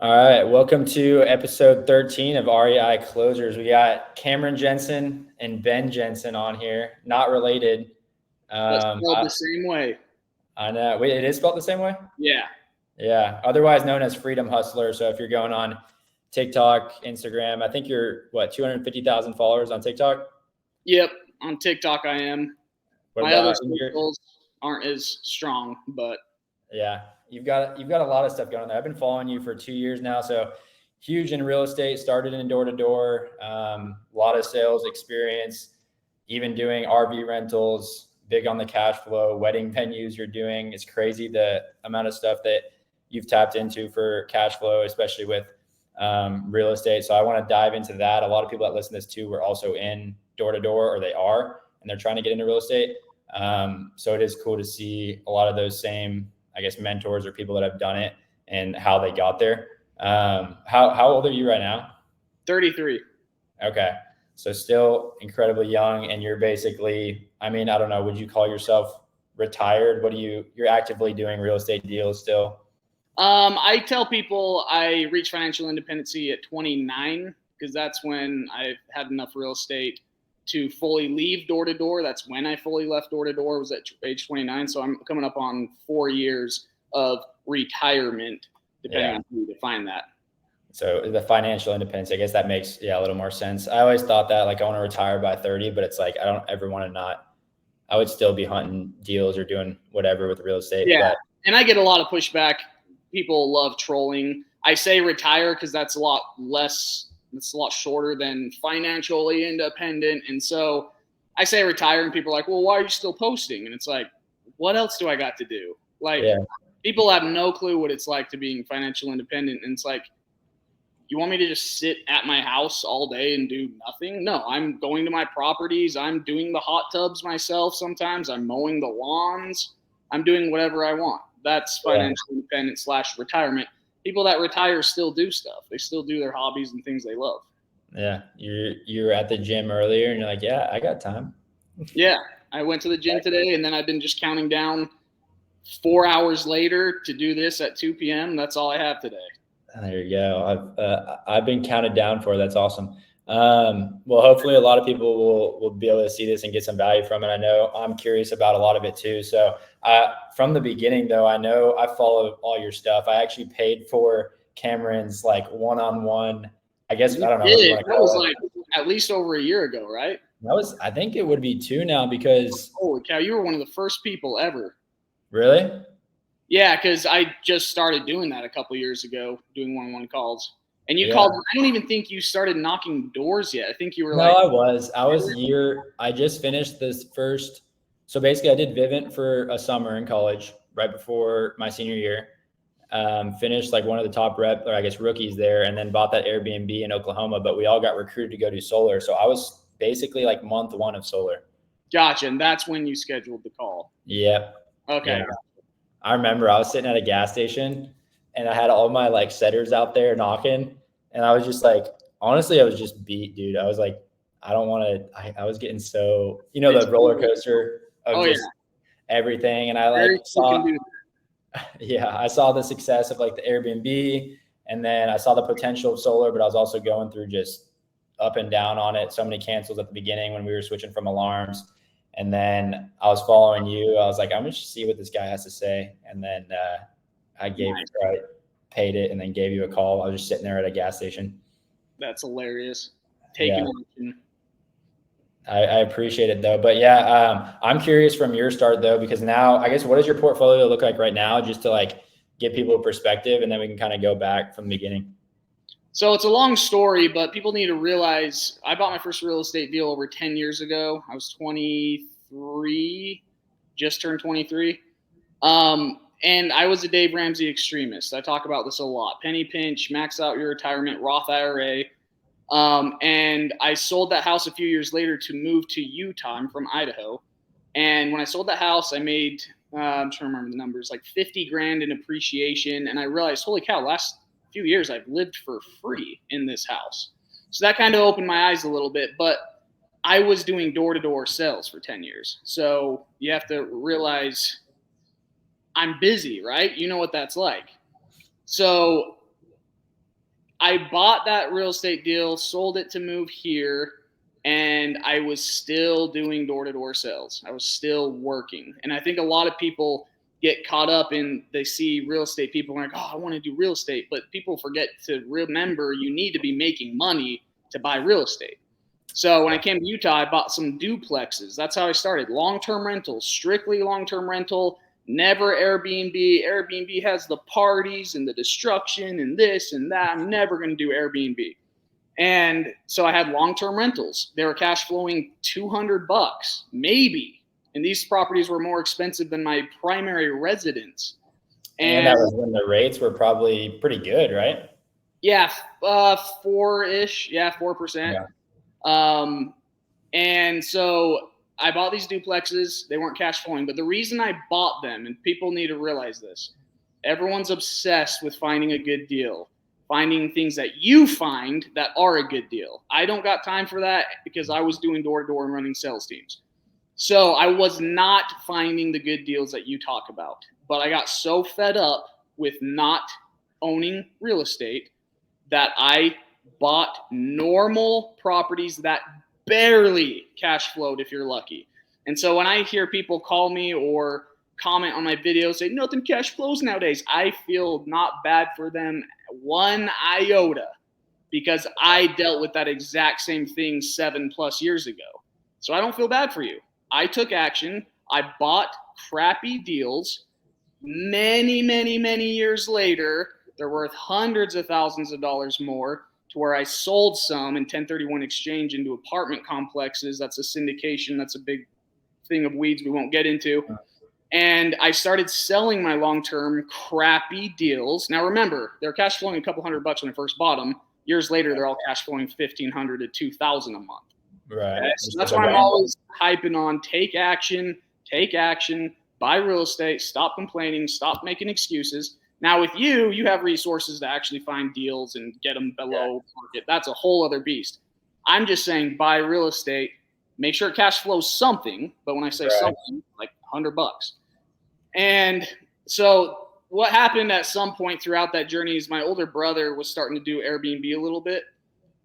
All right, welcome to episode 13 of REIclosers. We got Cameron Jensen and Ben Jensen on here, not related. But spelled the same way. I know. Wait, it is spelled the same way? Yeah. Yeah, otherwise known as Freedom Hustler. So if you're going on TikTok, Instagram, I think you're, 250,000 followers on TikTok? Yep, on TikTok I am. What My about other socials aren't as strong, but yeah, you've got a lot of stuff going on there. I've been following you for 2 years now, so huge in real estate. Started in door to door, a lot of sales experience, even doing RV rentals. Big on the cash flow, wedding venues you're doing. It's crazy the amount of stuff that you've tapped into for cash flow, especially with real estate. So I want to dive into that. A lot of people that listen to this too were also in door to door, or they are, and they're trying to get into real estate. So it is cool to see a lot of those same, I guess, mentors or people that have done it and how they got there. How old are you right now? 33. Okay. So still incredibly young, and you're basically, I don't know, would you call yourself retired? You're actively doing real estate deals still? I tell people I reached financial independency at 29 because that's when I had enough real estate to fully leave door to door. That's when I fully left door to door, was at age 29. So I'm coming up on 4 years of retirement, depending on who you define that. So the financial independence, I guess that makes a little more sense. I always thought that I want to retire by 30, but it's like I don't ever want to not. I would still be hunting deals or doing whatever with real estate. Yeah, and I get a lot of pushback. People love trolling. I say retire because that's a lot less. It's a lot shorter than financially independent, and so I say retire, and people are like, "Well, why are you still posting?" And it's like, what else do I got to do? People have no clue what it's like to being financial independent, and it's like, you want me to just sit at my house all day and do nothing? No, I'm going to my properties. I'm doing the hot tubs myself sometimes. I'm mowing the lawns. I'm doing whatever I want. That's financial independence / retirement. People that retire still do stuff. They still do their hobbies and things they love. Yeah. You're at the gym earlier and you're like, yeah, I got time. Yeah. I went to the gym today, and then I've been just counting down 4 hours later to do this at 2 p.m. That's all I have today. There you go. I've been counted down for. That's awesome. Well, hopefully a lot of people will be able to see this and get some value from it. I know I'm curious about a lot of it too. So from the beginning though, I know I follow all your stuff. I actually paid for Cameron's one-on-one, I guess. I don't know. That was at least over a year ago, right? I think it would be 2 now because. Holy cow, you were one of the first people ever. Really? Yeah, because I just started doing that a couple years ago, doing one-on-one calls. And you called. I don't even think you started knocking doors yet. I think you were I just finished this first. So basically I did Vivint for a summer in college right before my senior year. Finished one of the top rookies there, and then bought that Airbnb in Oklahoma, but we all got recruited to go do solar. So I was basically month 1 of solar. Gotcha. And that's when you scheduled the call. Yep. Okay. Yeah. I remember I was sitting at a gas station and I had all my setters out there knocking, and I was just honestly, I was just beat, dude. I was like, I don't want to, I was getting so, the roller coaster of everything. And I saw the success of the Airbnb, and then I saw the potential of solar, but I was also going through just up and down on it. So many cancels at the beginning when we were switching from alarms. And then I was following you. I was like, I'm going to see what this guy has to say. And then I paid it and then gave you a call. I was just sitting there at a gas station. That's hilarious. Taking action. I appreciate it though. But I'm curious from your start though, because now I guess, what does your portfolio look like right now, just to get people a perspective, and then we can kind of go back from the beginning. So it's a long story, but people need to realize I bought my first real estate deal over 10 years ago. I was 23, just turned 23. And I was a Dave Ramsey extremist. I talk about this a lot. Penny pinch, max out your retirement, Roth IRA. And I sold that house a few years later to move to Utah. I'm from Idaho. And when I sold that house, I made, I'm trying to remember the numbers, $50,000 in appreciation. And I realized, holy cow, last few years I've lived for free in this house. So that kind of opened my eyes a little bit, but I was doing door-to-door sales for 10 years. So you have to realize I'm busy, right? You know what that's like. So I bought that real estate deal, sold it to move here, and I was still doing door-to-door sales. I was still working. And I think a lot of people get caught up in, they see real estate people and like, oh, I want to do real estate. But people forget to remember you need to be making money to buy real estate. So when I came to Utah, I bought some duplexes. That's how I started. Long-term rental, strictly long-term rental, never Airbnb. Airbnb has the parties and the destruction and this and that. I'm never going to do Airbnb. And so I had long-term rentals. They were cash flowing $200, maybe. And these properties were more expensive than my primary residence. And that was when the rates were probably pretty good, right? Yeah, 4-ish. Yeah, 4%. Yeah. And so I bought these duplexes. They weren't cash flowing. But the reason I bought them, and people need to realize this, everyone's obsessed with finding a good deal, finding things that you find that are a good deal. I don't got time for that because I was doing door-to-door and running sales teams. So I was not finding the good deals that you talk about. But I got so fed up with not owning real estate that I bought normal properties that barely cash flowed if you're lucky. And so when I hear people call me or comment on my videos, say nothing cash flows nowadays, I feel not bad for them one iota because I dealt with that exact same thing 7+ years ago. So I don't feel bad for you. I took action. I bought crappy deals. Many, many, many years later, they're worth hundreds of thousands of dollars more, to where I sold some in 1031 exchange into apartment complexes. That's a syndication. That's a big thing of weeds we won't get into. And I started selling my long-term crappy deals. Now remember, they're cash flowing a couple $100 when I first bought them. Years later, they're all cash flowing $1,500 to $2,000 a month. Right. Okay? So that's why I'm always hyping on take action, buy real estate, stop complaining, stop making excuses. Now with you, you have resources to actually find deals and get them below market. That's a whole other beast. I'm just saying buy real estate, make sure it cash flows something. But when I say something, like $100. And so what happened at some point throughout that journey is my older brother was starting to do Airbnb a little bit.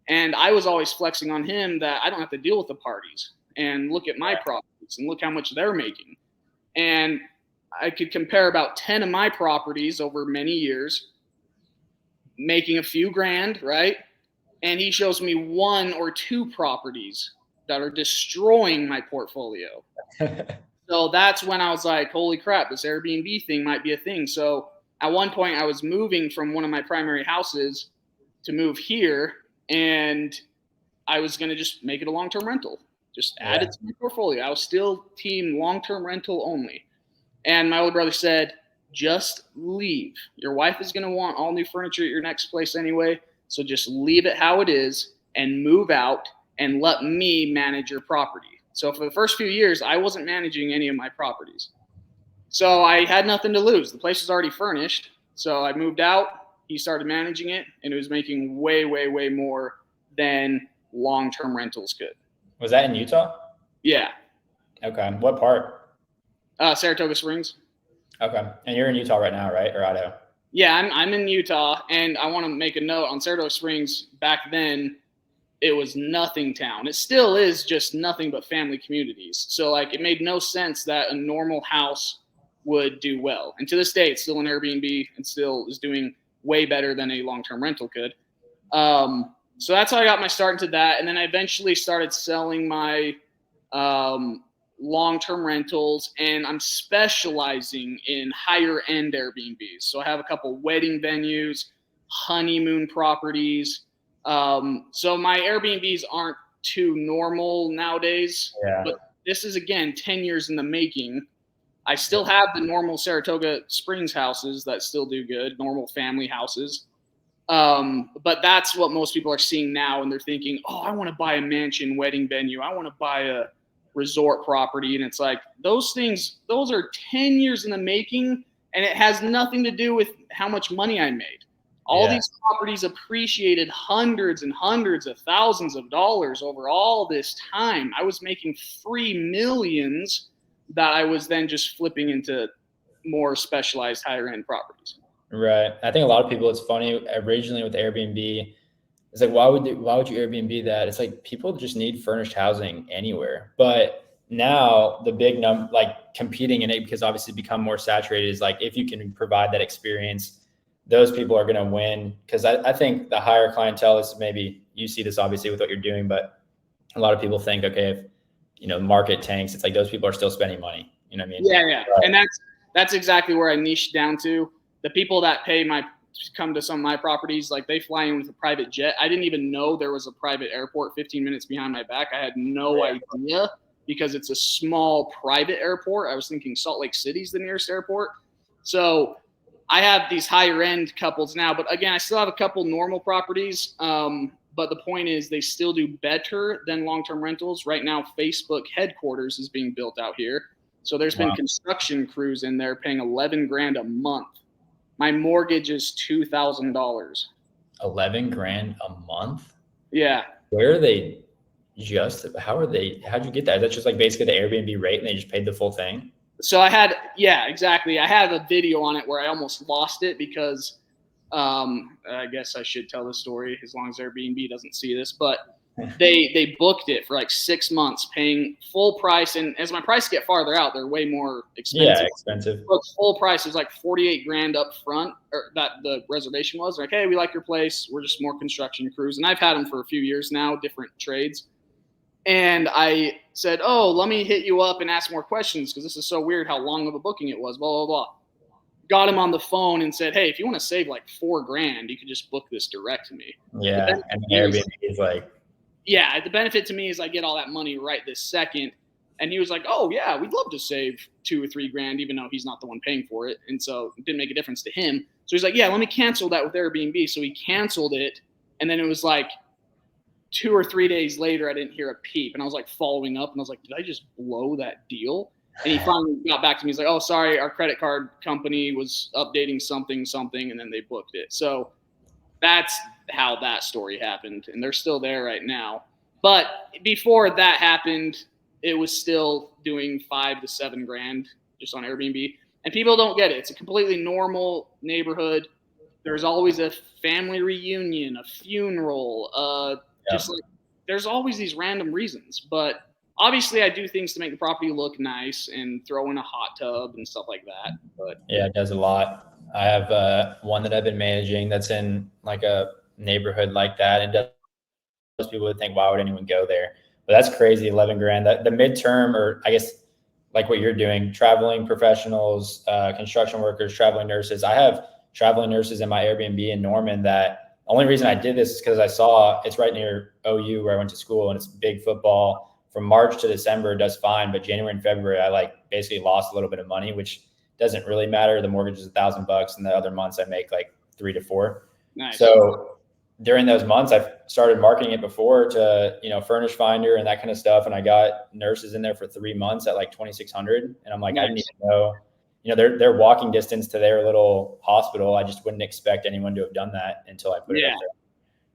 And I was always flexing on him that I don't have to deal with the parties and look at my properties and look how much they're making. And I could compare about 10 of my properties over many years, making a few grand, right? And he shows me 1 or 2 properties that are destroying my portfolio. So that's when I was like, holy crap, this Airbnb thing might be a thing. So at one point I was moving from one of my primary houses to move here, and I was going to just make it a long-term rental, just add it to my portfolio. I was still team long-term rental only. And my older brother said, just leave. Your wife is going to want all new furniture at your next place anyway. So just leave it how it is and move out and let me manage your property. So for the first few years, I wasn't managing any of my properties. So I had nothing to lose. The place was already furnished. So I moved out. He started managing it, and it was making way, way, way more than long-term rentals could. Was that in Utah? Yeah. Okay. What part? Saratoga Springs. Okay. And you're in Utah right now, right? Or Idaho? Yeah, I'm in Utah, and I want to make a note on Saratoga Springs. Back then, it was nothing town. It still is just nothing but family communities. So like it made no sense that a normal house would do well. And to this day, it's still an Airbnb and still is doing way better than a long-term rental could. So that's how I got my start into that. And then I eventually started selling my long-term rentals, and I'm specializing in higher end Airbnbs. So I have a couple wedding venues, honeymoon properties. So my Airbnbs aren't too normal nowadays, but this is again 10 years in the making. I still have the normal Saratoga Springs houses that still do good, normal family houses. But that's what most people are seeing now, and they're thinking, oh, I want to buy a mansion wedding venue. I want to buy a resort property. And it's like, those are 10 years in the making, and it has nothing to do with how much money I made. All these properties appreciated hundreds and hundreds of thousands of dollars over all this time. I was making free millions that I was then just flipping into more specialized higher end properties. Right. I think a lot of people, it's funny, originally with Airbnb, it's like, why would you Airbnb that? It's like people just need furnished housing anywhere. But now the big like competing in it, because obviously become more saturated, is like, if you can provide that experience, those people are going to win. Cause I think the higher clientele is, maybe you see this obviously with what you're doing, but a lot of people think, okay, if, market tanks, it's like those people are still spending money. You know what I mean? Yeah. And that's exactly where I niched down to. The people that come to some of my properties, like they fly in with a private jet. I didn't even know there was a private airport 15 minutes behind my back. I had no idea because it's a small private airport. I was thinking Salt Lake City's the nearest airport. So I have these higher end couples now, but again, I still have a couple normal properties. But the point is they still do better than long-term rentals. Right now, Facebook headquarters is being built out here. So there's been construction crews in there paying 11 grand a month. My mortgage is $2,000. 11 grand a month? Yeah. Where are they how'd you get that? That's just like basically the Airbnb rate and they just paid the full thing? So exactly. I have a video on it where I almost lost it because I guess I should tell the story as long as Airbnb doesn't see this, but they booked it for like 6 months paying full price. And as my prices get farther out, they're way more expensive. Yeah, expensive. But full price was like 48 grand up front, or that the reservation was like, hey, we like your place. We're just more construction crews. And I've had them for a few years now, different trades. And I said, oh, let me hit you up and ask more questions because this is so weird how long of a booking it was, blah, blah, blah. Got him on the phone and said, hey, if you want to save like $4 grand, you could just book this direct to me. Yeah, and Airbnb is like... Yeah, the benefit to me is I get all that money right this second. And he was like, oh, yeah, we'd love to save 2 or 3 grand, even though he's not the one paying for it. And so it didn't make a difference to him. So he's like, yeah, let me cancel that with Airbnb. So he canceled it. And then it was like 2 or 3 days later, I didn't hear a peep. And I was like following up and I was like, did I just blow that deal? And he finally got back to me. He's like, oh, sorry, our credit card company was updating something, and then they booked it. So that's how that story happened. And they're still there right now. But before that happened, it was still doing 5 to 7 grand just on Airbnb. And people don't get it. It's a completely normal neighborhood. There's always a family reunion, a funeral, just like there's always these random reasons. But obviously, I do things to make the property look nice and throw in a hot tub and stuff like that. But yeah, it does a lot. I have one that I've been managing that's in like a neighborhood like that, and most people would think, why would anyone go there? But that's crazy, 11 grand. The midterm, or I guess like what you're doing, traveling professionals, construction workers, traveling nurses. I have traveling nurses in my Airbnb in Norman that only reason I did this is because I saw it's right near OU where I went to school, and it's big football. From March to December, it does fine, but January and February, I like basically lost a little bit of money, which doesn't really matter. The mortgage is $1,000, and the other months I make like 3 to 4. Nice. So during those months, I've started marketing it before to, Furnish Finder and that kind of stuff. And I got nurses in there for 3 months at like 2,600. And I'm like, nice. I didn't even know, they're walking distance to their little hospital. I just wouldn't expect anyone to have done that until I put it up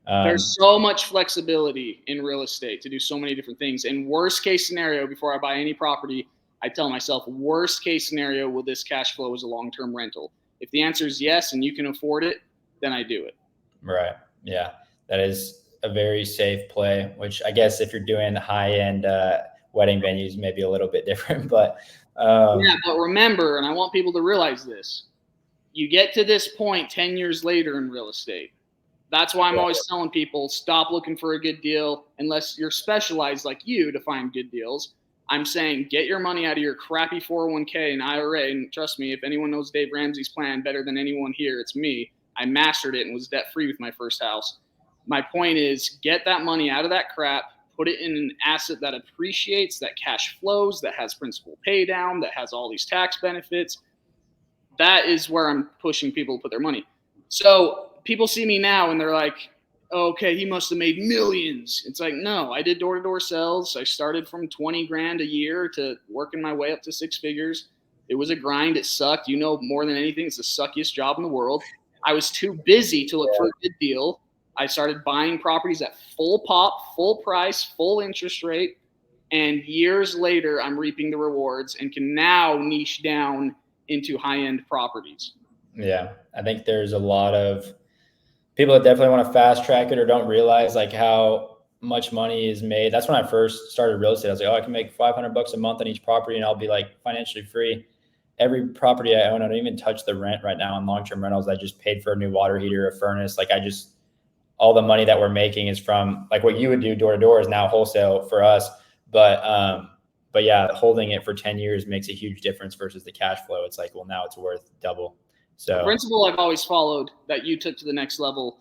there. There's so much flexibility in real estate to do so many different things. And worst case scenario, before I buy any property, I tell myself, worst case scenario, will this cash flow as a long-term rental? If the answer is yes, and you can afford it, then I do it. Right. Yeah. That is a very safe play, which I guess if you're doing high-end wedding venues, maybe a little bit different, but yeah, but remember, and I want people to realize this, you get to this point 10 years later in real estate. That's why I'm always telling people, stop looking for a good deal unless you're specialized like you to find good deals. I'm saying get your money out of your crappy 401k and IRA. And trust me, if anyone knows Dave Ramsey's plan better than anyone here, it's me. I mastered it and was debt-free with my first house. My point is, get that money out of that crap, put it in an asset that appreciates, that cash flows, that has principal pay down, that has all these tax benefits. That is where I'm pushing people to put their money. So people see me now and they're like, oh, okay, he must have made millions. It's like, no, I did door-to-door sales. I started from 20 grand a year to working my way up to 6 figures. It was a grind. It sucked. More than anything, it's the suckiest job in the world. I was too busy to look for a good deal. I started buying properties at full pop, full price, full interest rate. And years later, I'm reaping the rewards and can now niche down into high-end properties. Yeah. I think there's a lot of people that definitely want to fast track it or don't realize like how much money is made. That's when I first started real estate. I was like, oh, I can make $500 a month on each property and I'll be like financially free. Every property I own, I don't even touch the rent right now on long-term rentals. I just paid for a new water heater, a furnace. Like all the money that we're making is from like what you would do door to door is now wholesale for us. But yeah, holding it for 10 years makes a huge difference versus the cash flow. It's like, well, now it's worth double. A So principle I've always followed that you took to the next level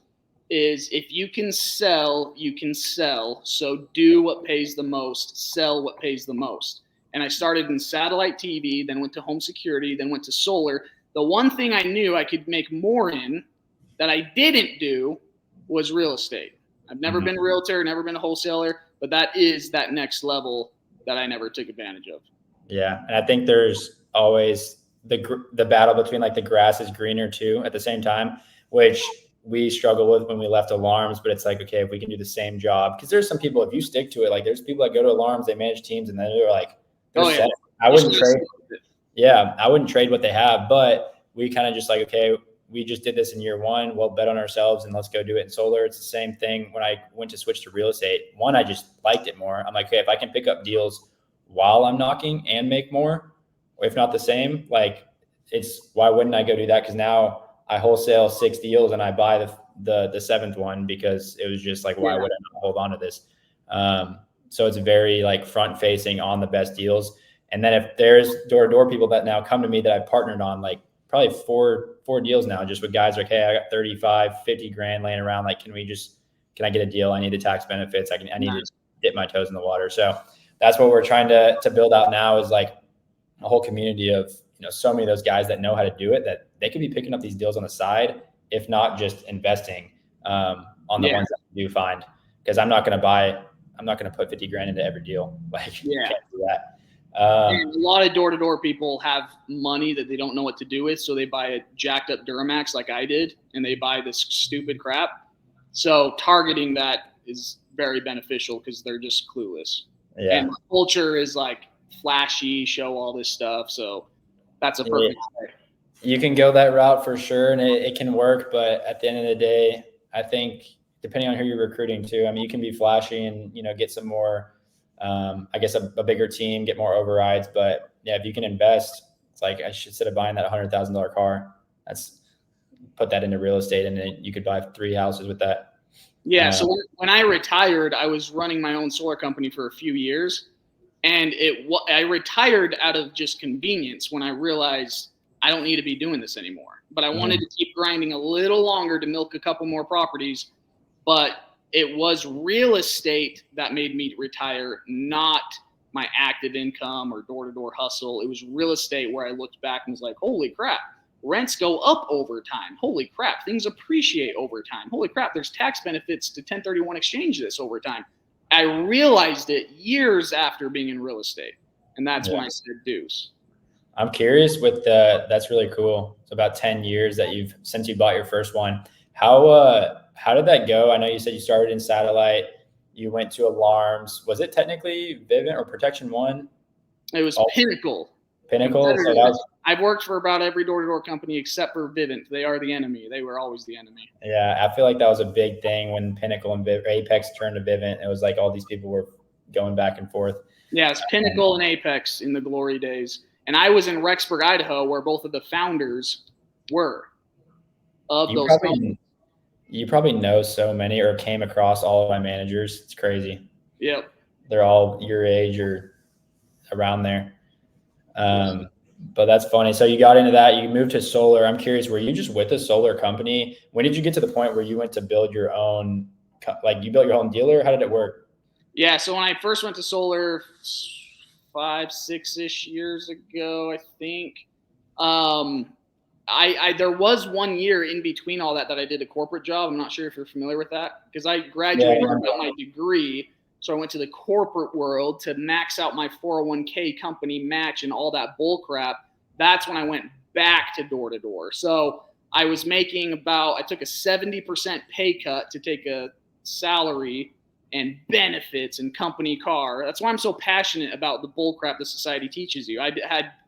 is if you can sell, you can sell. So do what pays the most, sell what pays the most. And I started in satellite TV, then went to home security, then went to solar. The one thing I knew I could make more in that I didn't do was real estate. I've never been a realtor, never been a wholesaler, but that is that next level that I never took advantage of. yeah, and I think there's always the battle between like the grass is greener too at the same time, which we struggle with when we left alarms. But it's like, okay, if we can do the same job, because there's some people, if you stick to it, like there's people that go to alarms, they manage teams, and then they're like, they're set. I wouldn't trade. Yeah, I wouldn't trade what they have, but we kind of just like, okay, we just did this in year one. We'll bet on ourselves and let's go do it in solar. It's the same thing when I went to switch to real estate. One, I just liked it more. I'm like, okay, if I can pick up deals while I'm knocking and make more, if not the same, like why wouldn't I go do that? Because now I wholesale 6 deals and I buy the seventh one because it was just like, why would I not hold on to this? So it's very like front facing on the best deals. And then if there's door to door people that now come to me that I've partnered on, like probably four deals now, just with guys like, hey, I got 35, 50 grand laying around. Like, can I get a deal? I need the tax benefits. I need to dip my toes in the water. So that's what we're trying to build out now, is like a whole community of, so many of those guys that know how to do it, that they could be picking up these deals on the side, if not just investing on the ones that we do find. Because I'm not going to put 50 grand into every deal. Like, can't do that. And a lot of door-to-door people have money that they don't know what to do with, so they buy a jacked up Duramax like I did, and they buy this stupid crap. So targeting that is very beneficial because they're just clueless. Yeah. And the culture is like flashy, show all this stuff. So that's a perfect way. You can go that route for sure, and it can work. But at the end of the day, I think depending on who you're recruiting to, I mean, you can be flashy and, get some more, I guess a bigger team, get more overrides. But yeah, if you can invest, it's like, I should, instead of buying that $100,000 car, put that into real estate, and then you could buy 3 houses with that. Yeah. So when I retired, I was running my own solar company for a few years, and I retired out of just convenience when I realized I don't need to be doing this anymore. But I wanted to keep grinding a little longer to milk a couple more properties. But it was real estate that made me retire, not my active income or door-to-door hustle. It was real estate where I looked back and was like, holy crap, rents go up over time. Holy crap, things appreciate over time. Holy crap, there's tax benefits to 1031 exchange this over time. I realized it years after being in real estate. And that's when I said deuce. I'm curious that's really cool. It's about 10 years since you bought your first one. How did that go? I know you said you started in satellite, you went to alarms. Was it technically Vivint or Protection One? It was Pinnacle. Pinnacle. So I've worked for about every door-to-door company except for Vivint. They are the enemy. They were always the enemy. Yeah, I feel like that was a big thing when Pinnacle and Apex turned to Vivint. It was like all these people were going back and forth. Yeah, it's Pinnacle and Apex in the glory days. And I was in Rexburg, Idaho, where both of the founders were of those companies. You probably know so many or came across all of my managers. It's crazy. Yep. They're all your age or around there. But that's funny. So you got into that. You moved to solar. I'm curious, were you just with a solar company? When did you get to the point where you went to build your own, like you built your own dealer? How did it work? Yeah. So when I first went to solar 5-6-ish years ago, I think, there was 1 year in between all that I did a corporate job. I'm not sure if you're familiar with that, because I graduated and got my degree. So I went to the corporate world to max out my 401k company match and all that bull crap. That's when I went back to door to door. So I was making I took a 70% pay cut to take a salary and benefits and company car. That's why I'm so passionate about the bull crap the society teaches you. I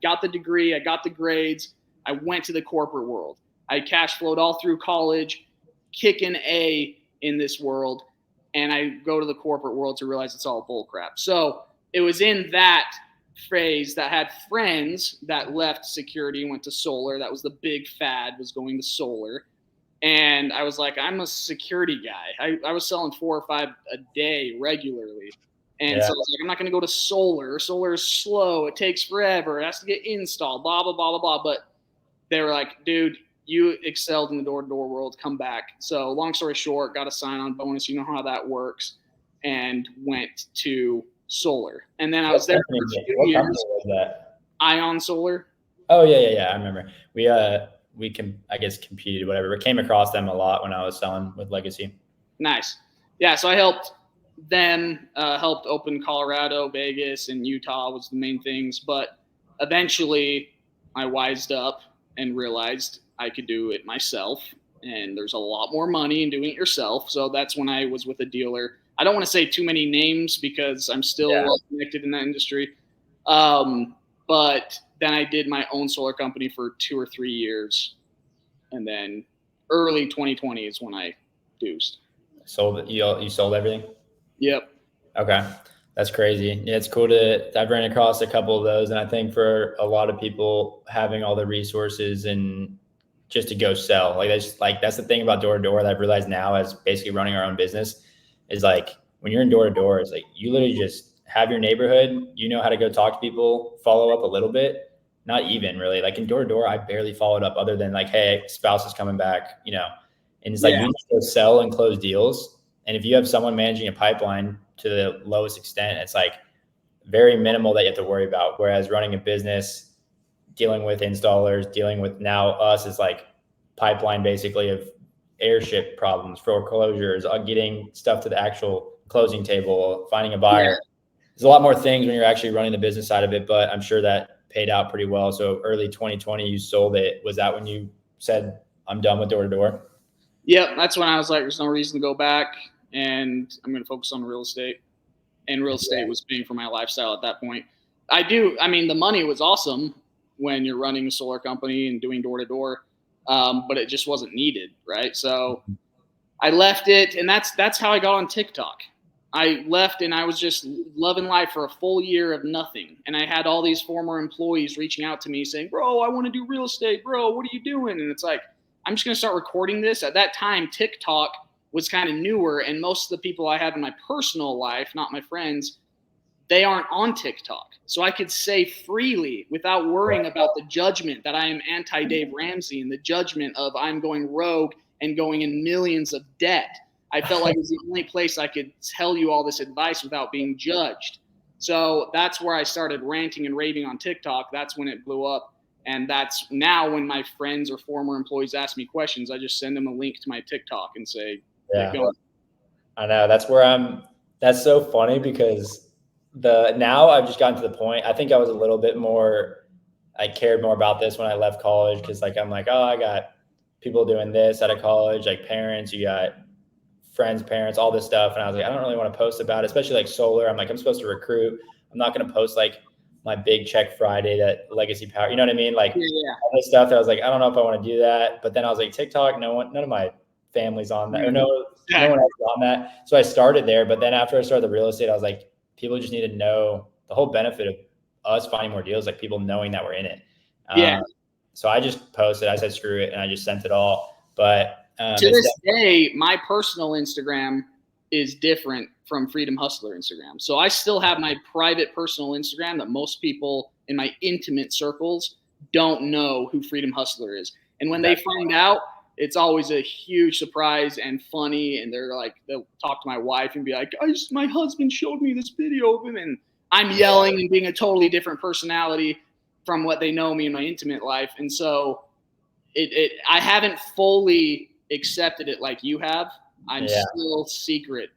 got the degree, I got the grades, I went to the corporate world. I cash flowed all through college, kicking A in this world. And I go to the corporate world to realize it's all bull crap. So it was in that phase that had friends that left security and went to solar. That was the big fad, was going to solar. And I was like, I'm a security guy. I was selling 4 or 5 a day regularly. And so I was like, I'm not going to go to solar. Solar is slow. It takes forever. It has to get installed, blah, blah, blah, blah, blah. But they were like, dude, you excelled in the door-to-door world. Come back. So long story short, got a sign-on bonus. You know how that works. And went to solar. And then I was there for 2 years. Was that? Ion Solar. Oh, yeah. I remember. We can, I guess, competed, whatever. But came across them a lot when I was selling with Legacy. Nice. Yeah, so I helped them, helped open Colorado, Vegas, and Utah was the main things. But eventually I wised up and realized I could do it myself. And there's a lot more money in doing it yourself. So that's when I was with a dealer. I don't want to say too many names because I'm still well connected in that industry. But then I did my own solar company for 2 or 3 years. And then early 2020 is when I deuced. You sold everything? Yep. Okay. That's crazy. Yeah, it's cool I've ran across a couple of those. And I think for a lot of people, having all the resources and just to go sell, that's the thing about door to door that I've realized now as basically running our own business is like, when you're in door to door, it's like you literally just have your neighborhood, you know how to go talk to people, follow up a little bit, not even really. Like in door to door, I barely followed up other than like, hey, spouse is coming back, and it's like you just go sell and close deals. And if you have someone managing a pipeline to the lowest extent, it's like very minimal that you have to worry about. Whereas running a business, dealing with installers, dealing with now us is like pipeline basically of airship problems, foreclosures, getting stuff to the actual closing table, finding a buyer. Yeah. There's a lot more things when you're actually running the business side of it, but I'm sure that paid out pretty well. So early 2020, you sold it. Was that when you said, I'm done with door to door? Yep. That's when I was like, there's no reason to go back and I'm going to focus on real estate. And real estate was paying for my lifestyle at that point. The money was awesome when you're running a solar company and doing door to door. But it just wasn't needed, right? So I left it, and that's how I got on TikTok. I left, and I was just loving life for a full year of nothing. And I had all these former employees reaching out to me saying, bro, I want to do real estate. Bro, what are you doing? And it's like, I'm just going to start recording this. At that time, TikTok was kind of newer, and most of the people I have in my personal life, not my friends, they aren't on TikTok. So I could say freely without worrying about the judgment that I am anti-Dave Ramsey and the judgment of I'm going rogue and going in millions of debt. I felt like it was the only place I could tell you all this advice without being judged. So that's where I started ranting and raving on TikTok. That's when it blew up. And that's now when my friends or former employees ask me questions, I just send them a link to my TikTok and say, yeah, I know. That's so funny because now I've just gotten to the point. I think I was a little bit more, I cared more about this when I left college. Cause I'm like, oh, I got people doing this out of college, like parents, you got friends, parents, all this stuff. And I was like, I don't really want to post about it, especially like solar. I'm like, I'm supposed to recruit. I'm not going to post like my big check Friday, that legacy power, you know what I mean? Like all this stuff. I was like, I don't know if I want to do that. But then I was like, TikTok, none of my family's on that, or no one else is on that. So I started there. But then after I started the real estate, I was like, people just need to know the whole benefit of us finding more deals, like people knowing that we're in it. So I just posted, I said, screw it. And I just sent it all. But to this day, my personal Instagram is different from Freedom Hustler Instagram. So I still have my private personal Instagram that most people in my intimate circles don't know who Freedom Hustler is. And when they find out, it's always a huge surprise and funny. And they're like, they'll talk to my wife and be like, my husband showed me this video of him. And I'm yelling and being a totally different personality from what they know me in my intimate life. And so I haven't fully accepted it like you have. I'm still secret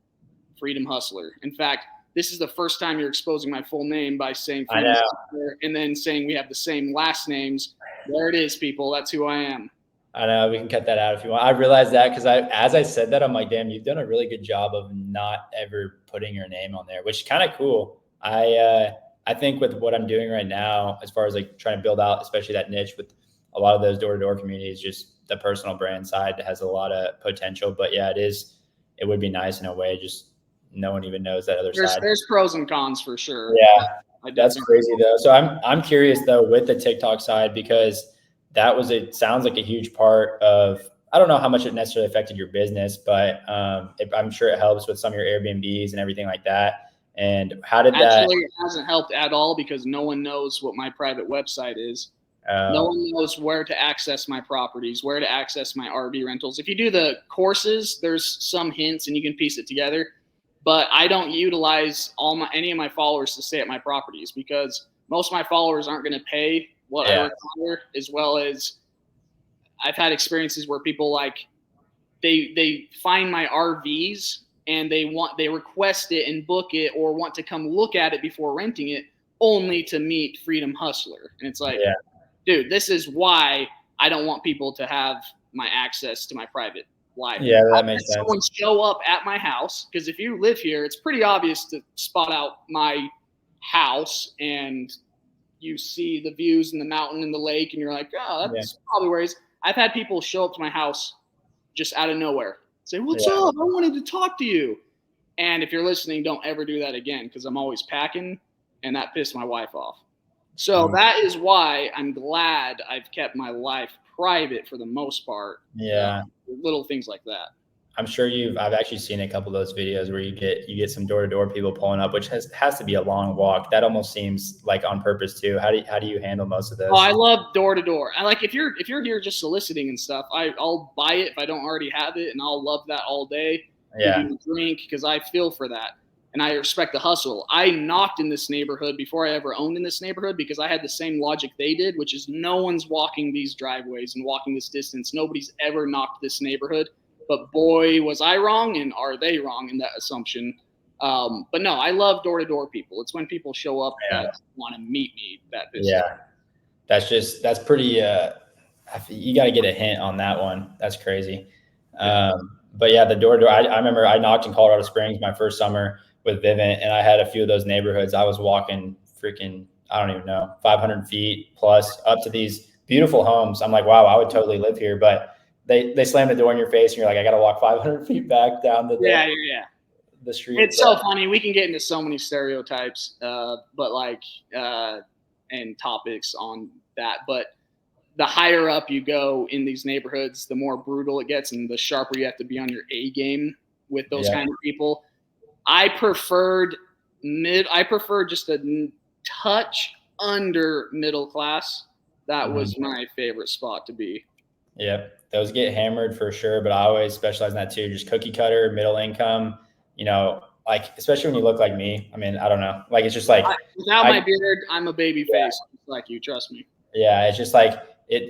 Freedom Hustler. In fact, this is the first time you're exposing my full name by saying Freedom Hustler and then saying we have the same last names. There it is, people. That's who I am. I know, we can cut that out if you want. I realized that because as I said that, I'm like, damn, you've done a really good job of not ever putting your name on there, which is kind of cool. I think with what I'm doing right now, as far as like trying to build out, especially that niche with a lot of those door-to-door communities, just the personal brand side has a lot of potential. But yeah, it would be nice in a way, just no one even knows that other side. There's pros and cons for sure. Yeah, that's crazy though. So I'm curious though with the TikTok side, because it sounds like a huge part of, I don't know how much it necessarily affected your business, but I'm sure it helps with some of your Airbnbs and everything like that. And how did that? Actually, it hasn't helped at all because no one knows what my private website is. No one knows where to access my properties, where to access my RV rentals. If you do the courses, there's some hints and you can piece it together. But I don't utilize any of my followers to stay at my properties because most of my followers aren't going to pay what I require, as well as I've had experiences where people like they find my RVs and they request it and book it or want to come look at it before renting it, only to meet Freedom Hustler. And it's like, dude, this is why I don't want people to have my access to my private life. Yeah, that makes sense. Someone show up at my house, because if you live here, it's pretty obvious to spot out my house and you see the views and the mountain and the lake and you're like, oh, that's probably where he's. I've had people show up to my house just out of nowhere, say, what's up? I wanted to talk to you. And if you're listening, don't ever do that again, because I'm always packing, and that pissed my wife off. So that is why I'm glad I've kept my life private for the most part. Yeah. Little things like that. I'm sure I've actually seen a couple of those videos where you get some door-to-door people pulling up, which has to be a long walk. That almost seems like on purpose too. How do you handle most of those? Oh, I love door-to-door. I like if you're here just soliciting and stuff, I'll buy it if I don't already have it, and I'll love that all day. Yeah. Drink, because I feel for that. And I respect the hustle. I knocked in this neighborhood before I ever owned in this neighborhood because I had the same logic they did, which is no one's walking these driveways and walking this distance. Nobody's ever knocked this neighborhood. But boy, was I wrong, and are they wrong in that assumption. But no, I love door-to-door people. It's when people show up that want to meet me that pisses. Yeah, that's pretty you got to get a hint on that one. That's crazy. But yeah, the door-to-door, I remember I knocked in Colorado Springs my first summer with Vivint, and I had a few of those neighborhoods. I was walking freaking, I don't even know, 500 feet plus up to these beautiful homes. I'm like, wow, I would totally live here. But they slam the door in your face and you're like, I got to walk 500 feet back down the street. It's so funny. We can get into so many stereotypes, and topics on that. But the higher up you go in these neighborhoods, the more brutal it gets and the sharper you have to be on your A game with those kind of people. I preferred just a touch under middle class. That was my favorite spot to be. Yep. Those get hammered for sure, but I always specialize in that too. Just cookie cutter, middle income, like, especially when you look like me. I mean, I don't know. Like, it's just like without my beard, I'm a baby face like you, trust me. Yeah. It's just like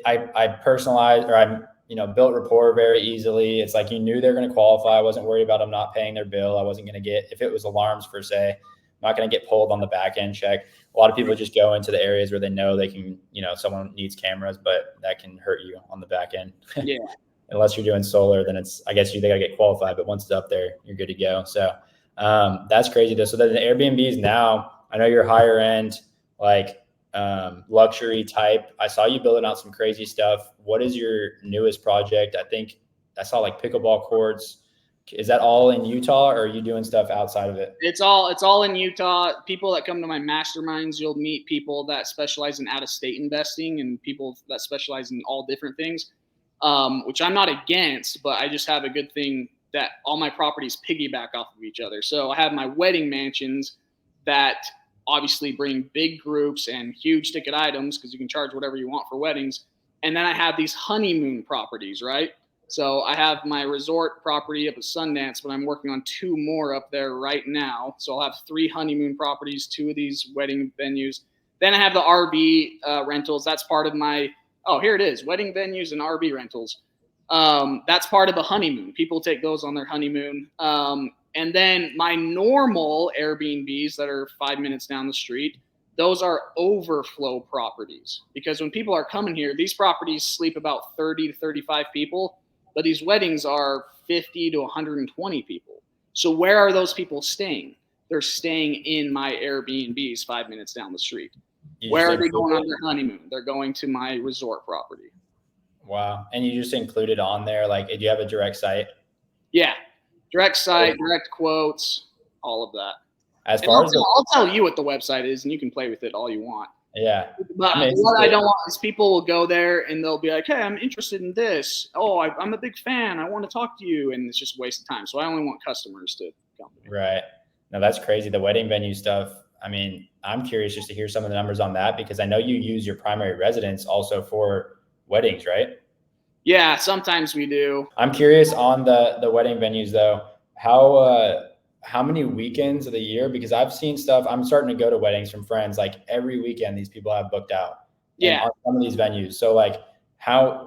I personalized, or I'm, built rapport very easily. It's like, you knew they're going to qualify. I wasn't worried about them not paying their bill. I wasn't going to get, if it was alarms per se, I'm not going to get pulled on the back end check. A lot of people just go into the areas where they know they can, someone needs cameras, but that can hurt you on the back end. Yeah. Unless you're doing solar, then I guess they got to get qualified, but once it's up there, you're good to go. So that's crazy though. So the Airbnbs now, I know you're higher end, like luxury type. I saw you building out some crazy stuff. What is your newest project? I think I saw like pickleball courts. Is that all in Utah, or are you doing stuff outside of it? It's all in Utah. People that come to my masterminds, you'll meet people that specialize in out-of-state investing and people that specialize in all different things, which I'm not against, but I just have a good thing that all my properties piggyback off of each other. So I have my wedding mansions that obviously bring big groups and huge ticket items because you can charge whatever you want for weddings. And then I have these honeymoon properties, right? So I have my resort property up at Sundance, but I'm working on 2 more up there right now. So I'll have 3 honeymoon properties, 2 of these wedding venues. Then I have the RV rentals. That's part of my, here it is, wedding venues and RV rentals. That's part of the honeymoon. People take those on their honeymoon. And then my normal Airbnbs that are 5 minutes down the street, those are overflow properties. Because when people are coming here, these properties sleep about 30 to 35 people. But these weddings are 50 to 120 people. So where are those people staying? They're staying in my Airbnbs 5 minutes down the street. Where are they going on their honeymoon? They're going to my resort property. Wow. And you just include it on there. Like, do you have a direct site? Yeah. Direct site, direct quotes, all of that. As And far as I'll tell you what the website is, and you can play with it all you want. yeah. But what I don't want is people will go there and they'll be like, hey, I'm interested in this. Oh, I'm a big fan. I want to talk to you. And it's just a waste of time. So I only want customers to come to me. Right. No, that's crazy. The wedding venue stuff. I mean, I'm curious just to hear some of the numbers on that, because I know you use your primary residence also for weddings, right? Yeah, sometimes we do. I'm curious on the wedding venues though. How many weekends of the year? Because I've seen stuff. I'm starting to go to weddings from friends. Like every weekend, these people have booked out. Yeah. On some of these venues. So like,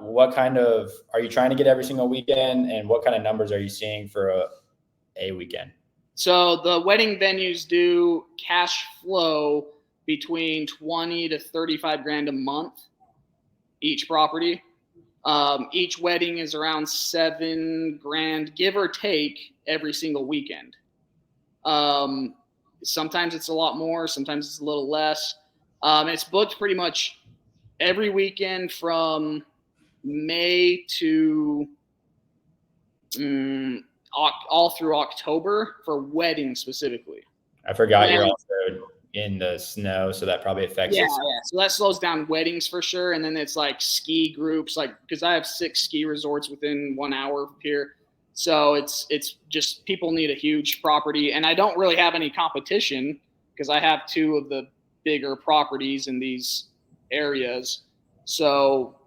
what kind of, are you trying to get every single weekend, and what kind of numbers are you seeing for a weekend? So the wedding venues do cash flow between 20 to 35 grand a month, each property. Each wedding is around 7 grand, give or take, every single weekend. Sometimes it's a lot more, sometimes it's a little less. It's booked pretty much every weekend from May to all through October for weddings specifically. I forgot you're also in the snow, so that probably affects it. Yeah. So that slows down weddings for sure. And then it's like ski groups, like because I have 6 ski resorts within 1 hour here. So it's just people need a huge property, and I don't really have any competition because I have 2 of the bigger properties in these areas. So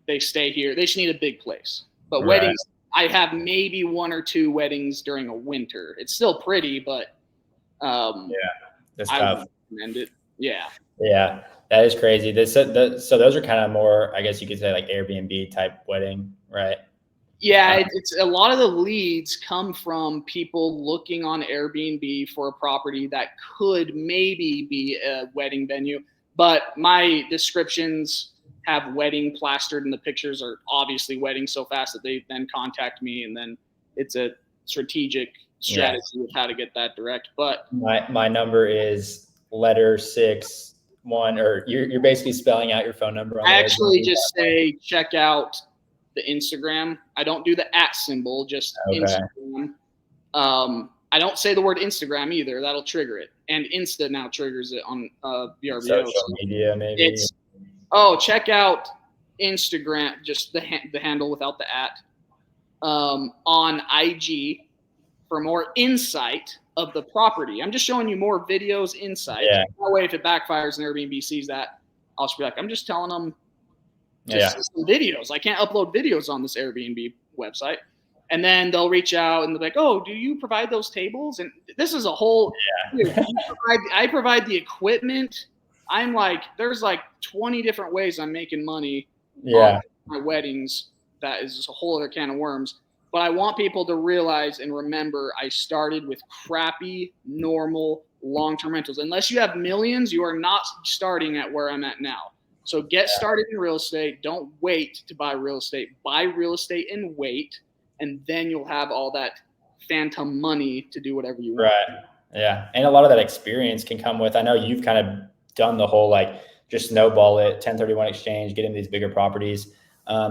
they stay here. They just need a big place. But Right. weddings, I have maybe 1 or 2 weddings during a winter. It's still pretty, but that's I tough. would recommend it. Yeah. Yeah, that is crazy. So those are kind of more, I guess you could say, like Airbnb type wedding, right? Yeah, it's a lot of the leads come from people looking on Airbnb for a property that could maybe be a wedding venue, but my descriptions have wedding plastered, and the pictures are obviously wedding so fast that they then contact me, and then it's a strategic strategy of how to get that direct. But my number is letter 61, or you're basically spelling out your phone number on I the actually Airbnb just say check out the Instagram. I don't do the @ symbol, just Instagram. I don't say the word Instagram either. That'll trigger it. And Insta now triggers it on VRBO. Social media, maybe. Check out Instagram, just the handle without the @ on IG for more insight of the property. I'm just showing you more videos, insight. Yeah. That way, if it backfires and Airbnb sees that, I'll just be like, I'm just telling them some videos. I can't upload videos on this Airbnb website. And then they'll reach out and they'll be like, oh, do you provide those tables? And this is a whole, I provide the equipment. I'm like, there's like 20 different ways I'm making money on my weddings. That is just a whole other can of worms. But I want people to realize and remember, I started with crappy, normal, long-term rentals. Unless you have millions, you are not starting at where I'm at now. So get started in real estate. Don't wait to buy real estate. Buy real estate and wait, and then you'll have all that phantom money to do whatever you want. Right. Yeah. And a lot of that experience can come with, I know you've kind of done the whole, like, just snowball it, 1031 exchange, get into these bigger properties.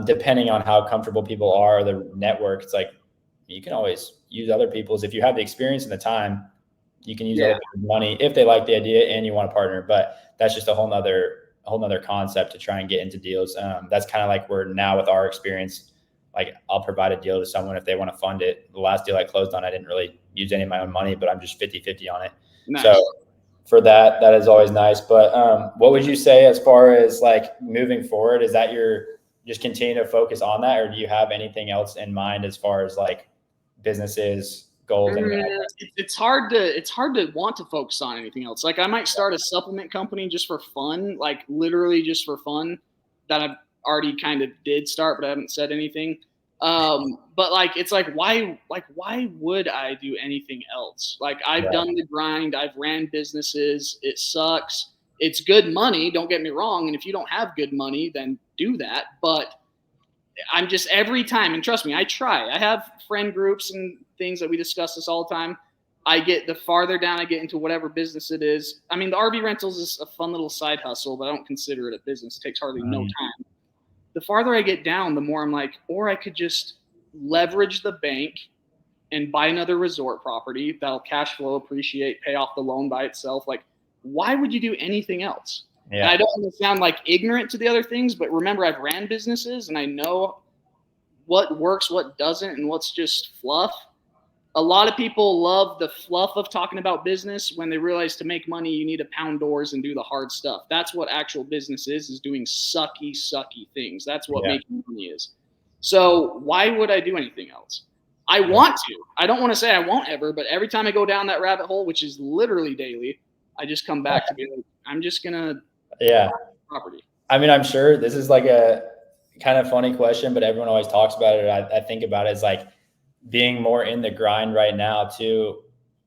Depending on how comfortable people are, the network, it's like, you can always use other people's. If you have the experience and the time, you can use other people's money if they like the idea and you want to partner. But that's just a whole nother concept to try and get into deals. That's kind of like we're now with our experience. Like, I'll provide a deal to someone if they want to fund it. The last deal I closed on, I didn't really use any of my own money, but I'm just 50-50 on it. Nice. So for that is always nice. But what would you say as far as like moving forward? Is that you're just continue to focus on that, or do you have anything else in mind as far as like businesses, goals? It's hard to want to focus on anything else. Like, I might start a supplement company just for fun, like literally just for fun, that I've already kind of did start, but I haven't said anything. But like, it's like, why would I do anything else? Like, I've done the grind. I've ran businesses. It sucks. It's good money. Don't get me wrong. And if you don't have good money, then do that. But I'm just, every time, and trust me, I try. I have friend groups and things that we discuss this all the time. I get, the farther down I get into whatever business it is. I mean, the RV rentals is a fun little side hustle, but I don't consider it a business. It takes hardly no time. the farther I get down, the more I'm like, or I could just leverage the bank and buy another resort property that'll cash flow, appreciate, pay off the loan by itself. Like, why would you do anything else? Yeah. And I don't want to sound like ignorant to the other things, but remember, I've ran businesses and I know what works, what doesn't, and what's just fluff. A lot of people love the fluff of talking about business when they realize to make money, you need to pound doors and do the hard stuff. That's what actual business is doing sucky things. That's what making money is. So why would I do anything else? I want to. I don't want to say I won't ever, but every time I go down that rabbit hole, which is literally daily, I just come back to be like, I'm just going to property. I mean, I'm sure this is like a kind of funny question, but everyone always talks about it. I think about it as like being more in the grind right now too.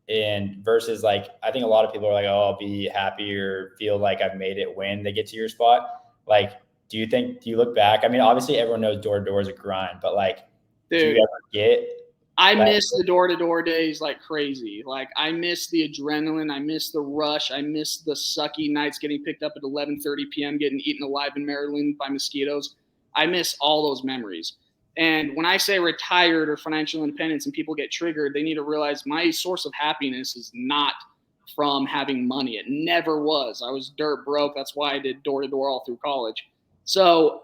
And versus like, I think a lot of people are like, oh, I'll be happy or feel like I've made it when they get to your spot. Like, do you look back? I mean, obviously everyone knows door to door is a grind, but like, dude, do you ever get? I miss the door-to-door days like crazy. Like, I miss the adrenaline. I miss the rush. I miss the sucky nights getting picked up at 11:30 p.m., getting eaten alive in Maryland by mosquitoes. I miss all those memories. And when I say retired or financial independence and people get triggered, they need to realize my source of happiness is not from having money. It never was. I was dirt broke. That's why I did door-to-door all through college. So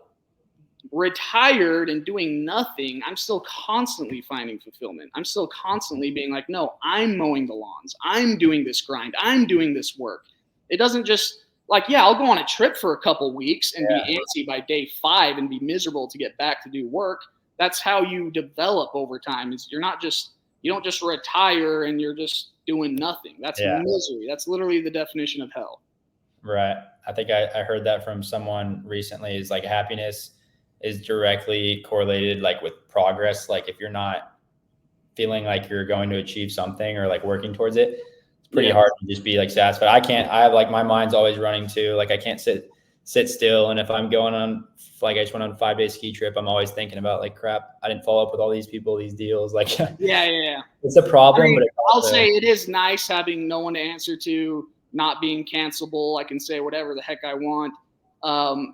retired and doing nothing, I'm still constantly finding fulfillment. I'm still constantly being like, no, I'm mowing the lawns. I'm doing this grind. I'm doing this work. It doesn't just like, yeah, I'll go on a trip for a couple weeks and be antsy by day 5 and be miserable to get back to do work. That's how you develop over time. Is you don't just retire and you're just doing nothing. That's misery. That's literally the definition of hell. Right. I think I heard that from someone recently, is like happiness is directly correlated like with progress. Like if you're not feeling like you're going to achieve something or like working towards it, it's pretty hard to just be like satisfied. I have like, my mind's always running too. Like I can't sit still. And if I'm going on, like I just went on a 5-day ski trip, I'm always thinking about like, crap, I didn't follow up with all these people, these deals. Like, it's a problem. I mean, but I'll say it is nice having no one to answer to, not being cancelable. I can say whatever the heck I want.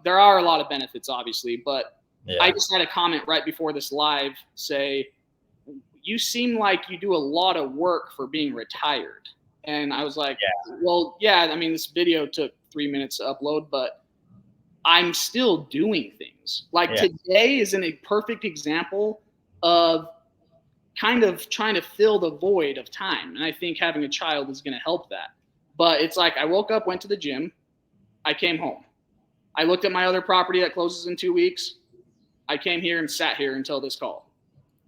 There are a lot of benefits, obviously, but I just had a comment right before this live say, you seem like you do a lot of work for being retired. And I was like, well, I mean, this video took 3 minutes to upload, but I'm still doing things. Like today is a perfect example of kind of trying to fill the void of time. And I think having a child is going to help that. But it's like I woke up, went to the gym, I came home. I looked at my other property that closes in 2 weeks. I came here and sat here until this call.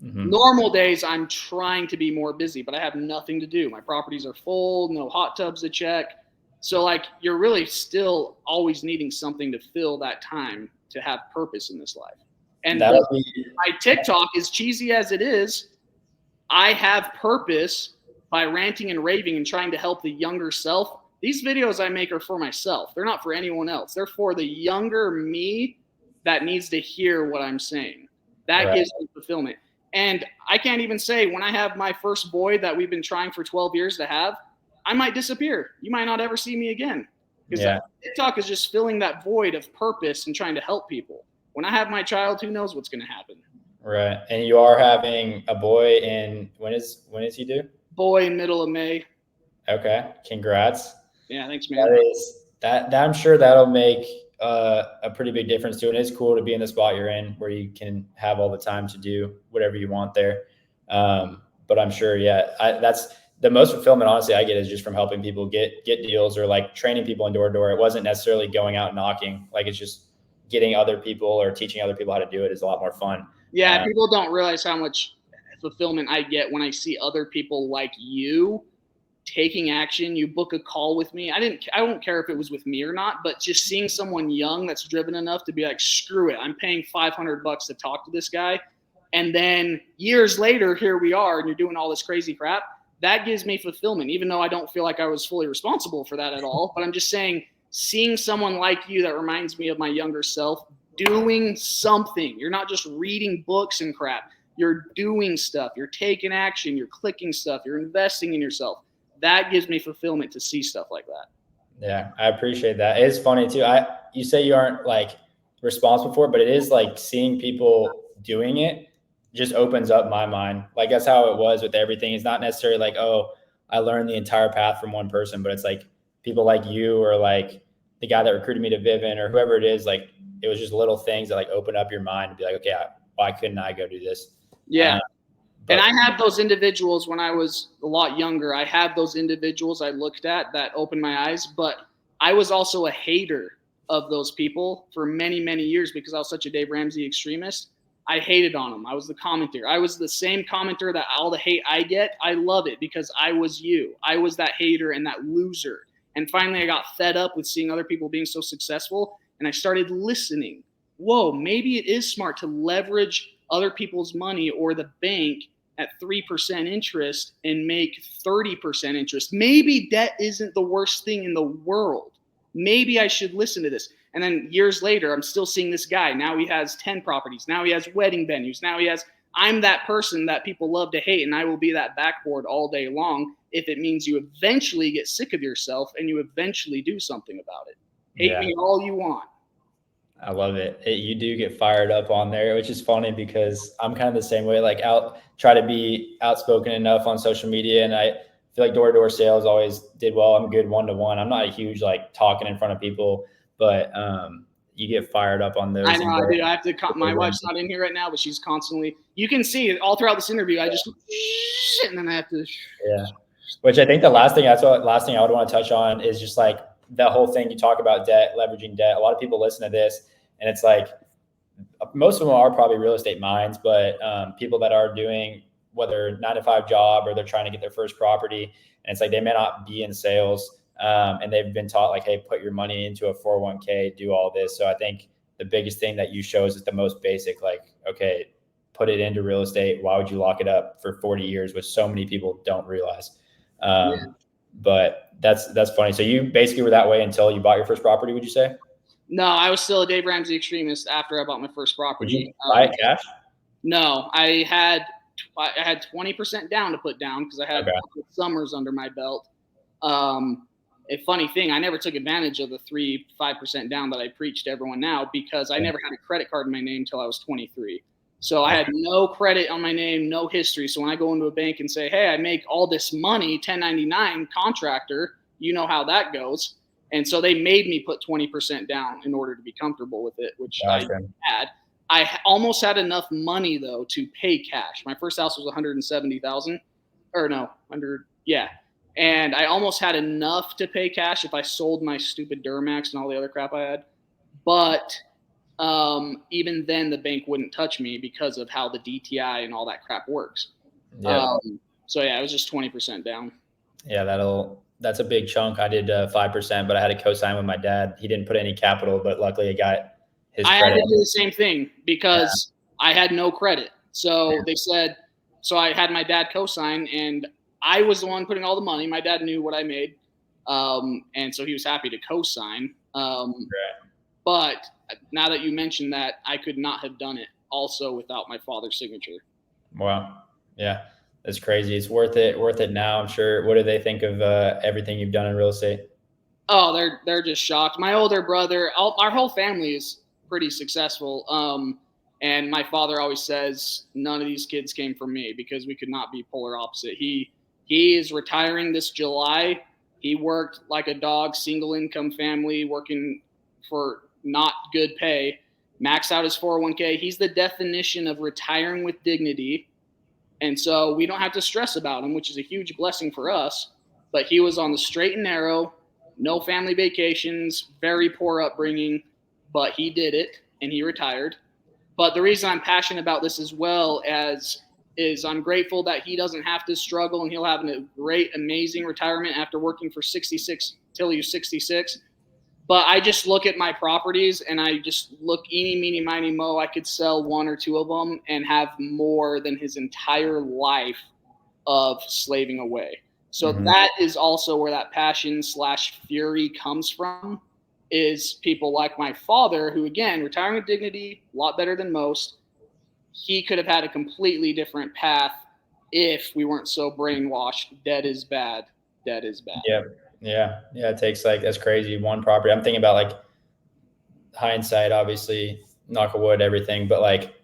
Mm-hmm. Normal days, I'm trying to be more busy, but I have nothing to do. My properties are full, no hot tubs to check. So like you're really still always needing something to fill that time to have purpose in this life. And my TikTok, as cheesy as it is, I have purpose by ranting and raving and trying to help the younger self. These videos I make are for myself. They're not for anyone else. They're for the younger me that needs to hear what I'm saying. That gives me fulfillment. And I can't even say when I have my first boy that we've been trying for 12 years to have, I might disappear. You might not ever see me again. Because TikTok is just filling that void of purpose and trying to help people. When I have my child, who knows what's going to happen? Right. And you are having a boy in, when is he due? Boy in middle of May. Okay. Congrats. Yeah, thanks, man. That I'm sure that'll make a pretty big difference too. And it's cool to be in the spot you're in where you can have all the time to do whatever you want there. But I'm sure, that's the most fulfillment, honestly, I get is just from helping people get deals or like training people in door to door. It wasn't necessarily going out and knocking. Like it's just getting other people or teaching other people how to do it is a lot more fun. Yeah, people don't realize how much fulfillment I get when I see other people like you taking action. You book a call with me. I don't care if it was with me or not, but just seeing someone young that's driven enough to be like, screw it, I'm paying $500 to talk to this guy. And then years later, here we are, and you're doing all this crazy crap. That gives me fulfillment, even though I don't feel like I was fully responsible for that at all. But I'm just saying, seeing someone like you that reminds me of my younger self doing something. You're not just reading books and crap. You're doing stuff. You're taking action. You're clicking stuff. You're investing in yourself. That gives me fulfillment to see stuff like that. Yeah, I appreciate that. It's funny too. You say you aren't like responsible for it, but it is like seeing people doing it just opens up my mind. Like that's how it was with everything. It's not necessarily like, oh, I learned the entire path from one person, but it's like people like you or like the guy that recruited me to Vivint or whoever it is. Like it was just little things that like open up your mind to be like, okay, why couldn't I go do this? Yeah. But, and I had those individuals when I was a lot younger. I had those individuals I looked at that opened my eyes, but I was also a hater of those people for many, many years because I was such a Dave Ramsey extremist. I hated on them. I was the commenter. I was the same commenter that all the hate I get, I love it because I was you. I was that hater and that loser. And finally I got fed up with seeing other people being so successful, and I started listening. Whoa, maybe it is smart to leverage other people's money or the bank at 3% interest and make 30% interest. Maybe debt isn't the worst thing in the world. Maybe I should listen to this. And then years later, I'm still seeing this guy. Now he has 10 properties. Now he has wedding venues. Now he has, I'm that person that people love to hate, and I will be that backboard all day long if it means you eventually get sick of yourself and you eventually do something about it. Hate me all you want. I love it. You do get fired up on there, which is funny because I'm kind of the same way. Like try to be outspoken enough on social media, and I feel like door-to-door sales always did well. I'm good one-to-one. I'm not a huge like talking in front of people, but you get fired up on those. I know, I do. I have to. My wife's not in here right now, but she's constantly. You can see it all throughout this interview. I just and then I have to. Yeah, which I think the last thing I would want to touch on is just like the whole thing you talk about debt, leveraging debt. A lot of people listen to this and it's like, most of them are probably real estate minds, but people that are doing whether 9-to-5 job or they're trying to get their first property, and it's like, they may not be in sales and they've been taught like, hey, put your money into a 401k, do all this. So I think the biggest thing that you show is the most basic, like, okay, put it into real estate. Why would you lock it up for 40 years, which so many people don't realize. But that's funny. So you basically were that way until you bought your first property, would you say? No, I was still a Dave Ramsey extremist after I bought my first property. Did you buy it cash? No, I had 20% down to put down because I had summers under my belt. A funny thing, I never took advantage of the 3-5% down that I preach to everyone now because I never had a credit card in my name until I was 23. So I had no credit on my name, no history. So when I go into a bank and say, hey, I make all this money, 1099 contractor, you know how that goes. And so they made me put 20% down in order to be comfortable with it, which I had. I almost had enough money though to pay cash. My first house was 170,000, or no, 100, yeah. And I almost had enough to pay cash if I sold my stupid Duramax and all the other crap I had. But even then, the bank wouldn't touch me because of how the DTI and all that crap works. Yeah. So yeah, it was just 20% down. Yeah, that's a big chunk. I did 5%, but I had a co-sign with my dad. He didn't put any capital, but luckily I got his credit. I had to do the same thing because I had no credit. So they said, so I had my dad co-sign, and I was the one putting all the money. My dad knew what I made, and so he was happy to co-sign. But now that you mentioned that, I could not have done it also without my father's signature. Wow. Yeah, that's crazy. It's worth it now, I'm sure. What do they think of everything you've done in real estate? Oh, they're just shocked. My older brother, our whole family is pretty successful. And my father always says none of these kids came from me because we could not be polar opposite. He is retiring this July. He worked like a dog, single income family, working for not good pay, maxed out his 401k. He's the definition of retiring with dignity. And so we don't have to stress about him, which is a huge blessing for us. But he was on the straight and narrow, no family vacations, very poor upbringing, but he did it and he retired. But the reason I'm passionate about this as well is I'm grateful that he doesn't have to struggle and he'll have a great, amazing retirement after working for 66 till he's 66. But I just look at my properties and I just look eeny, meeny, miny, mo. I could sell one or two of them and have more than his entire life of slaving away. So that is also where that passion / fury comes from, is people like my father, who, again, retiring with dignity, a lot better than most. He could have had a completely different path if we weren't so brainwashed. Debt is bad. Debt is bad. Yeah. It takes that's crazy. One property. I'm thinking about hindsight, obviously, knock on wood, everything, but like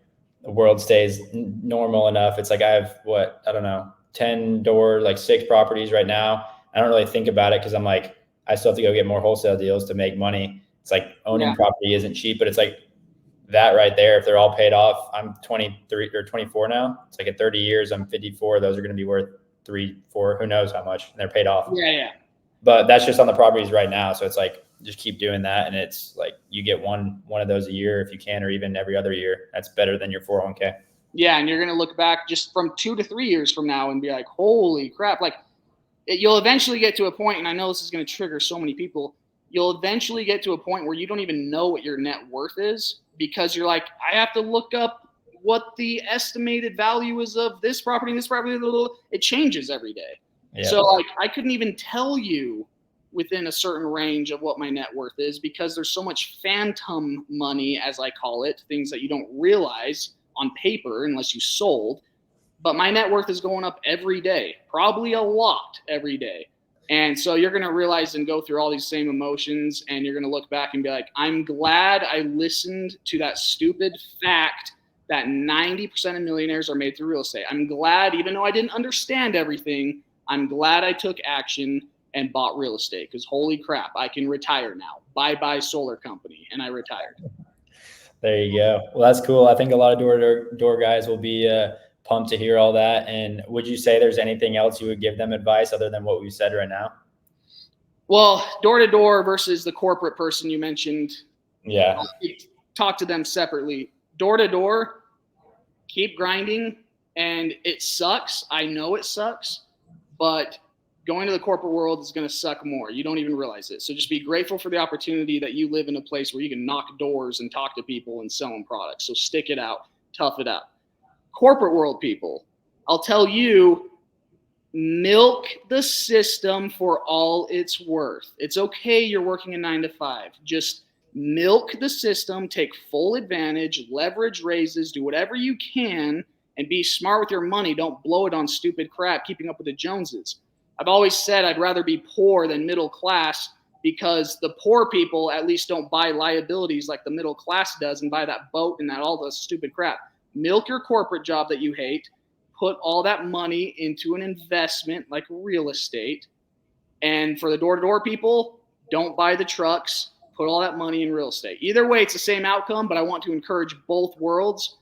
the world stays normal enough. It's like I have I don't know, 10 door, like 6 properties right now. I don't really think about it because I'm like, I still have to go get more wholesale deals to make money. It's like owning property isn't cheap, but it's like that right there. If they're all paid off, I'm 23 or 24 now. It's like at 30 years, I'm 54. Those are going to be worth 3, 4, who knows how much, and they're paid off. Yeah. But that's just on the properties right now. So it's like, just keep doing that. And it's like, you get one of those a year if you can, or even every other year. That's better than your 401k. Yeah. And you're going to look back just from 2 to 3 years from now and be like, holy crap. Like you'll eventually get to a point, and I know this is going to trigger so many people. You'll eventually get to a point where you don't even know what your net worth is, because you're like, I have to look up what the estimated value is of this property and this property. It changes every day. Yeah. So like, I couldn't even tell you within a certain range of what my net worth is, because there's so much phantom money, as I call it, things that you don't realize on paper unless you sold. But my net worth is going up every day, probably a lot every day. And so you're going to realize and go through all these same emotions, and you're going to look back and be like, I'm glad I listened to that stupid fact that 90% of millionaires are made through real estate. I'm glad, even though I didn't understand everything, I'm glad I took action and bought real estate, because holy crap, I can retire now. Bye-bye solar company. And I retired. There you go. Well, that's cool. I think a lot of door guys will be pumped to hear all that. And would you say there's anything else you would give them advice other than what we said right now? Well, door to door versus the corporate person you mentioned. Yeah. Talk to them separately. Door to door, keep grinding. And it sucks. I know it sucks, but going to the corporate world is going to suck more. You don't even realize it. So just be grateful for the opportunity that you live in a place where you can knock doors and talk to people and sell them products. So stick it out, tough it out. Corporate world people, I'll tell you, milk the system for all it's worth. It's okay you're working a 9 to 5. Just milk the system, take full advantage, leverage raises, do whatever you can, and be smart with your money. Don't blow it on stupid crap, keeping up with the Joneses. I've always said I'd rather be poor than middle class, because the poor people at least don't buy liabilities like the middle class does and buy that boat and that all the stupid crap. Milk your corporate job that you hate, put all that money into an investment like real estate. And for the door-to-door people, don't buy the trucks, put all that money in real estate. Either way, it's the same outcome, but I want to encourage both worlds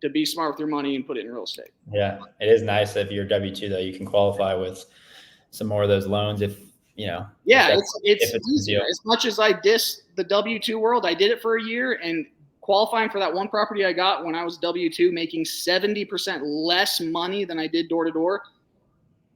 to be smart with your money and put it in real estate. Yeah, it is nice that if you're W-2, though, you can qualify with some more of those loans if, you know. Yeah, it's easier. As much as I diss the W-2 world, I did it for a year, and qualifying for that one property I got when I was W-2, making 70% less money than I did door-to-door,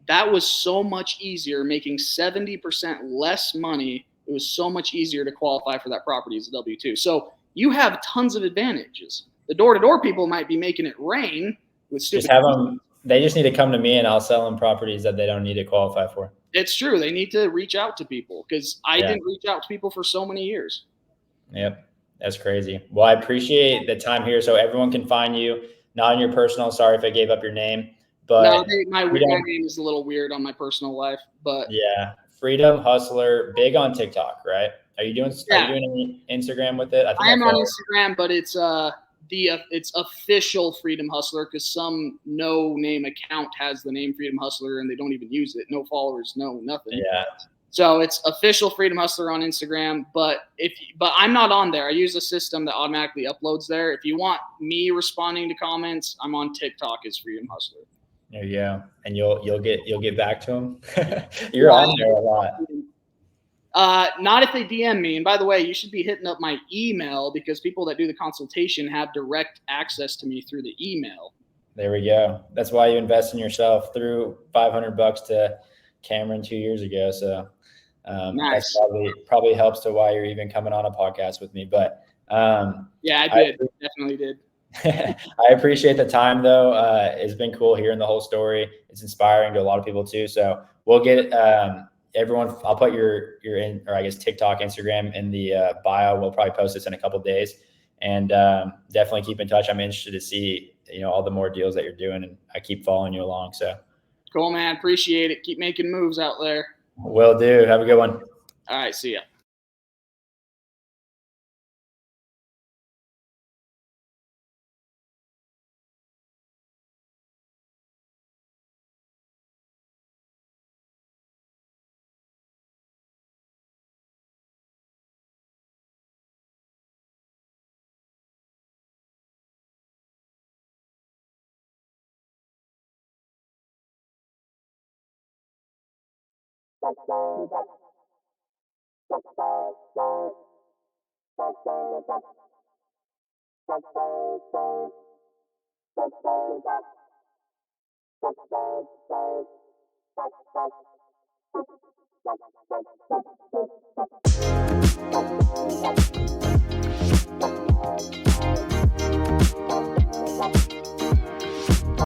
that was so much easier, making 70% less money. It was so much easier to qualify for that property as a W-2. So you have tons of advantages. The door-to-door people might be making it rain with stupid. Just have them. They just need to come to me, and I'll sell them properties that they don't need to qualify for. It's true. They need to reach out to people, because I didn't reach out to people for so many years. Yep. That's crazy. Well, I appreciate the time here. So everyone can find you, not on your personal. Sorry if I gave up your name, but no, my name is a little weird on my personal life, but yeah, Freedom Hustler, big on TikTok, right? Are you doing any Instagram with it? I am on Instagram, but it's it's official Freedom Hustler, because some no name account has the name Freedom Hustler and they don't even use it. No followers, no nothing. Yeah. So it's official Freedom Hustler on Instagram, but I'm not on there. I use a system that automatically uploads there. If you want me responding to comments, I'm on TikTok as Freedom Hustler. There you go, and you'll get back to them. You're on there a lot. Not if they DM me. And by the way, you should be hitting up my email, because people that do the consultation have direct access to me through the email. There we go. That's why you invest in yourself. Through $500 to Cameron 2 years ago. So nice. That probably helps to why you're even coming on a podcast with me. But yeah, I did. Definitely did. I appreciate the time, though. It's been cool hearing the whole story. It's inspiring to a lot of people too. So we'll get everyone. I'll put your TikTok, Instagram in the bio. We'll probably post this in a couple of days, and definitely keep in touch. I'm interested to see all the more deals that you're doing, and I keep following you along. So cool, man. Appreciate it. Keep making moves out there. Will do. Have a good one. All right. See ya.